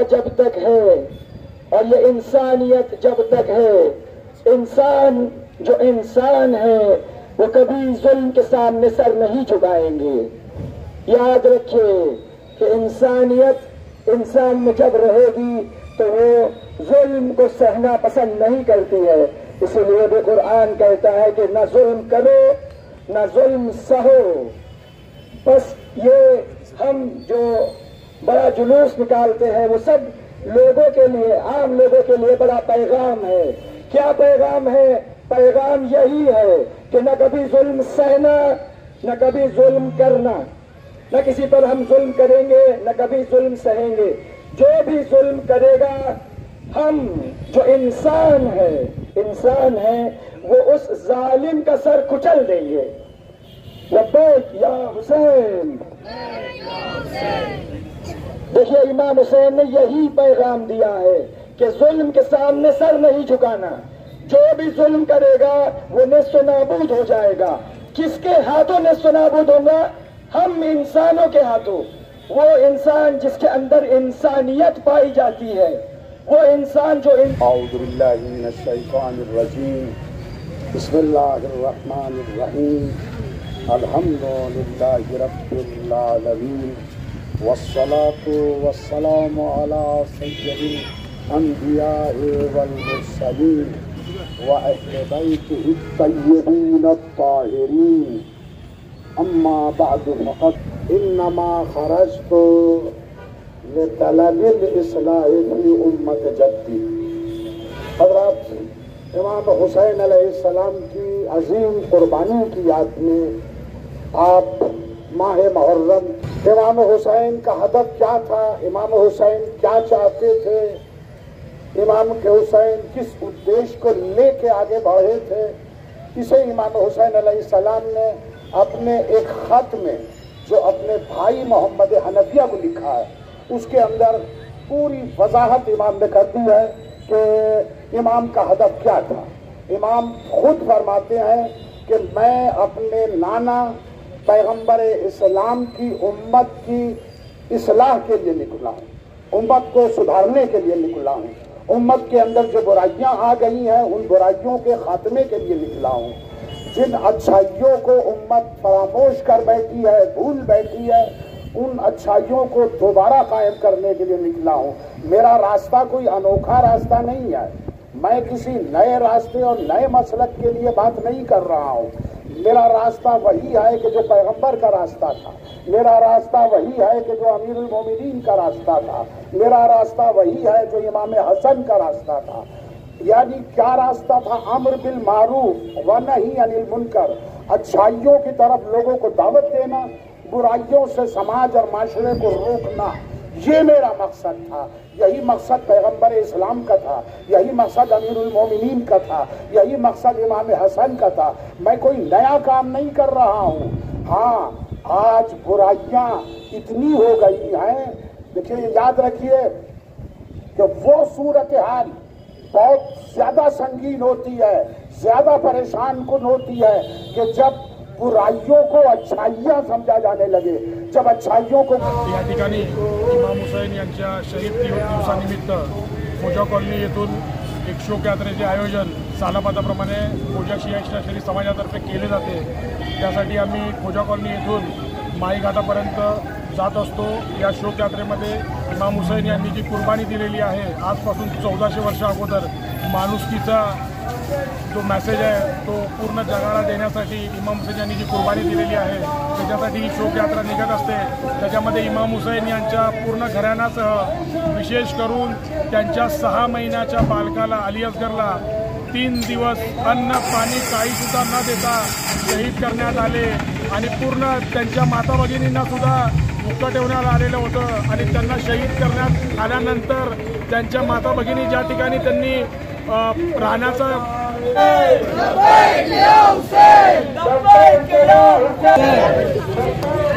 जब तक है और ये इंसानियत जब तक है, इंसान जो इंसान है वो कभी जुल्म के सामने सर नहीं झुकाएंगे। याद रखिए कि इंसानियत इंसान में जब रहेगी तो वो जुल्म को सहना पसंद नहीं करती है। इसलिए भी कुरान कहता है कि न जुल्म करो न जुल्म सहो। बस ये हम जो बड़ा जुलूस निकालते हैं वो सब लोगों के लिए, आम लोगों के लिए बड़ा पैगाम है। क्या पैगाम है? पैगाम यही है कि न कभी जुल्म सहना न कभी जुल्म करना, न किसी पर हम जुल्म करेंगे न कभी जुल्म सहेंगे। जो भी जुल्म करेगा, हम जो इंसान है वो उस जालिम का सर कुचल देंगे। लब्बैक या हुसैन। देखिए इमाम हुसैन ने यही पैगाम दिया है कि जुल्म के सामने सर नहीं झुकाना। जो भी जुल्म करेगा वो निस्व नाबूद हो जाएगा। किसके हाथों निस्व नाबूद होगा? हम इंसानों के हाथों। वो इंसान जिसके अंदर इंसानियत पाई जाती है, वो इंसान जो औज़ु बिल्लाहि मिनश शैतानिर रजीम, बिस्मिल्लाहिर्रहमानिर्रहीम, अल्हम्दुलिल्लाहि रब्बिल आलमीन, वस्सलातु वस्सलामु अला सय्यिदिल अंबिया'i वल मुरसलीन व अहले बैतिहि तय्यबीन अत्ताहिरीन। अम्मा बअदु फ़क़द इन्नमा खरजतु लितलबिल इस्लाहि फ़ी उम्मत जद्दी। हज़रत इमाम हुसैन अलैहिस्सलाम की अजीम कुर्बानी की याद में आप माह मुहर्रम, इमाम हुसैन का हदफ क्या था, इमाम हुसैन क्या चाहते थे, इमाम के हुसैन किस उद्देश्य को लेके आगे बढ़े थे, इसे इमाम हुसैन अलैहिस्सलाम ने अपने एक खत में जो अपने भाई मोहम्मद हनफिया को लिखा है उसके अंदर पूरी वजाहत इमाम ने कर दी है कि इमाम का हदफ क्या था। इमाम खुद फरमाते हैं कि मैं अपने नाना पैगंबर इस्लाम की उम्मत की इस्लाह के लिए निकला हूँ, उम्मत को सुधारने के लिए निकला हूँ, उम्मत के अंदर जो बुराइयां आ गई हैं उन बुराइयों के खात्मे के लिए निकला हूँ, जिन अच्छाइयों को उम्मत फरामोश कर बैठी है, भूल बैठी है, उन अच्छाइयों को दोबारा कायम करने के लिए निकला हूँ। मेरा रास्ता कोई अनोखा रास्ता नहीं है, मैं किसी नए रास्ते और नए मसलक के लिए बात नहीं कर रहा हूँ। मेरा रास्ता वही है कि जो पैगंबर का रास्ता था, मेरा रास्ता वही है कि जो अमीरुल मोमिनीन का रास्ता था, मेरा रास्ता वही है जो इमाम हसन का रास्ता था। यानी क्या रास्ता था? अम्र बिल मारूफ व नही अनिल मुनकर, अच्छाइयों की तरफ लोगों को दावत देना, बुराइयों से समाज और माशरे को रोकना, ये मेरा मकसद था। यही मकसद पैगंबर इस्लाम का था, यही मकसद अमीरुल मोमिनीन का था, यही मकसद इमाम हसन का था। मैं कोई नया काम नहीं कर रहा हूँ। हाँ, आज बुराइयां इतनी हो गई हैं, देखिए याद रखिए कि वो सूरत हाल बहुत ज्यादा संगीन होती है, ज्यादा परेशान कुन होती है कि जब बुराइयों को अच्छाइयां समझा जाने लगे, जब अच्छाइयों को। या ठिकाणी इमाम हुसैन यांच्या शहीद दिवसानिमित्त खोजा कॉलनी येथून एक शोक यात्रेचे आयोजन सालाबादाप्रमाणे खोजा शिया इस्लामी समाजातर्फे केले जाते। त्यासाठी आम्ही खोजा कॉलनी येथून माई घाटापर्यंत जात असतो। या शोक यात्रेमध्ये इमाम हुसैन यांनी जी कुर्बानी दिलेली आहे, आजपासून 1400 वर्ष अगोदर माणुसकीचा जो मेसेज आहे तो पूर्ण जगाला देण्यासाठी इमाम हुसैन यांनी जी कुर्बानी दिलेली आहे त्याच्यासाठी ही शोक यात्रा निघत असते। त्याच्यामध्ये इमाम हुसैन यांच्या पूर्ण घराण्यासह विशेष करून त्यांच्या 6 महिन्याच्या बालकाला अली असगरला 3 दिवस अन्न पाणी काही सुद्धा न देता शहीद करण्यात आले आणि पूर्ण त्यांच्या माता भगिनींना सुद्धा मुक्त ठेवण्यात आलेलं होतं। आणि त्यांना शहीद करण्यात आल्यानंतर त्यांच्या माता भगिनी ज्या ठिकाणी त्यांनी राहण्याचा लब्बैक या हुसैन, लब्बैक या हुसैन।